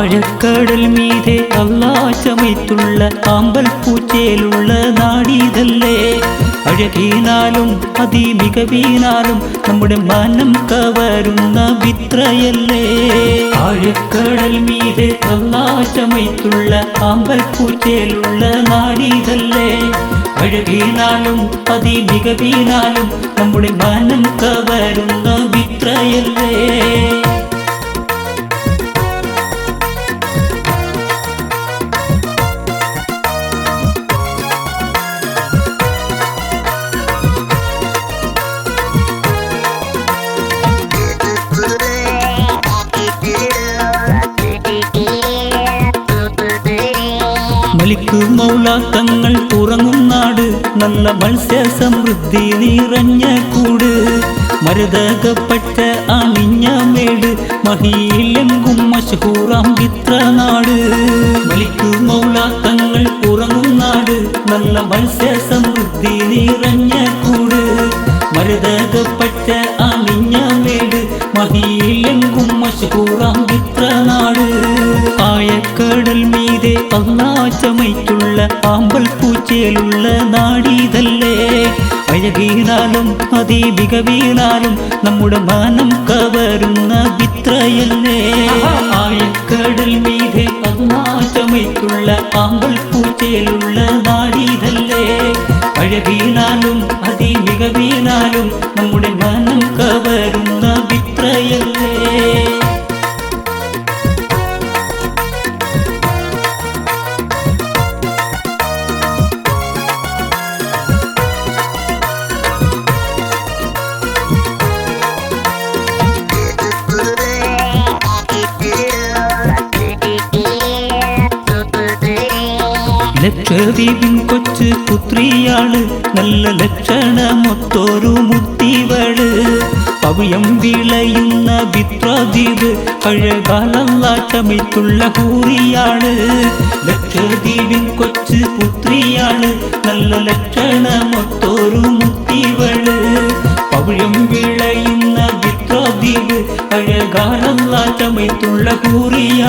ആഴക്കടൽ മീതെ അല്ലാഹ് ചമയ്ത്തുള്ള ആമ്പൽ പൂച്ചേലുള്ള നാടിതല്ലേ. അഴകീനാലും അതിമികവീനാലും നമ്മുടെ മനം കവരുന്ന വിത്രയല്ലേ. ആഴക്കടൽ മീതെ അല്ലാഹ് ചമയ്ത്തുള്ള ആമ്പൽ പൂച്ചേലുള്ള നാടിതല്ലേ. അഴകീനാലും അതിമികവീനാലും നമ്മുടെ മനം കവരുന്ന വിത്രയല്ലേ. മലിക്ക് മൗല തങ്ങൾ ഉറങ്ങും നാട്, നല്ല മത്സ്യ സമൃദ്ധി നിറഞ്ഞ കൂട്. മരതകപ്പറ്റ അണിഞ്ഞ മേട്, മഹിയിലെങ്കും മശഹൂറാം വിത്ര നാട്. മലിക്ക് മൗല തങ്ങൾ ഉറങ്ങും നാട്, നല്ല മത്സ്യ സമൃദ്ധി നിറഞ്ഞ കൂട്. മരതകപ്പറ്റ അണിഞ്ഞ മേട്, മഹിയിലെങ്കും മശഹൂറാം വിത്ര നാട്. ആയക്കടൽ മീതെ അല്ലാഹ് ചമയ്ത്തുള്ള ആമ്പൽ പൂച്ചേലുള്ള നാടിതല്ലേ. അഴകീനാലും അതിമികവീനാലും നമ്മുടെ മാനം കവരുന്ന വിത്രയല്ലേ. ആയക്കടൽ മീതെ അല്ലാഹ് ചമയ്ത്തുള്ള ആമ്പൽ പൂച്ചേലുള്ള നാടിതല്ലേ. അഴകീനാലും അതിമികവീനാലും നമ്മുടെ മാനം കവരുന്ന വിത്രയല്ലേ. ലക്ഷദ്വീപിൻ കൊച്ചു പുത്രിയാള്, നല്ല ലക്ഷണമൊത്തൊരു മുത്തിവള്. പവിയം വിളയുന്ന വിത്രദ്വീപ്, അഴകാലല്ലാഹ് ചമയ്ത്തുള്ള ഹൂറിയാള്. ലക്ഷദ്വീപിൻ കൊച്ചു പുത്രിയാള്, നല്ല ലക്ഷണമൊത്തൊരു മുത്തിവള്. പവിയം വിളയുന്ന വിത്രദ്വീപ്, അഴകാലല്ലാഹ് ചമയ്ത്തുള്ള ഹൂറിയാള്.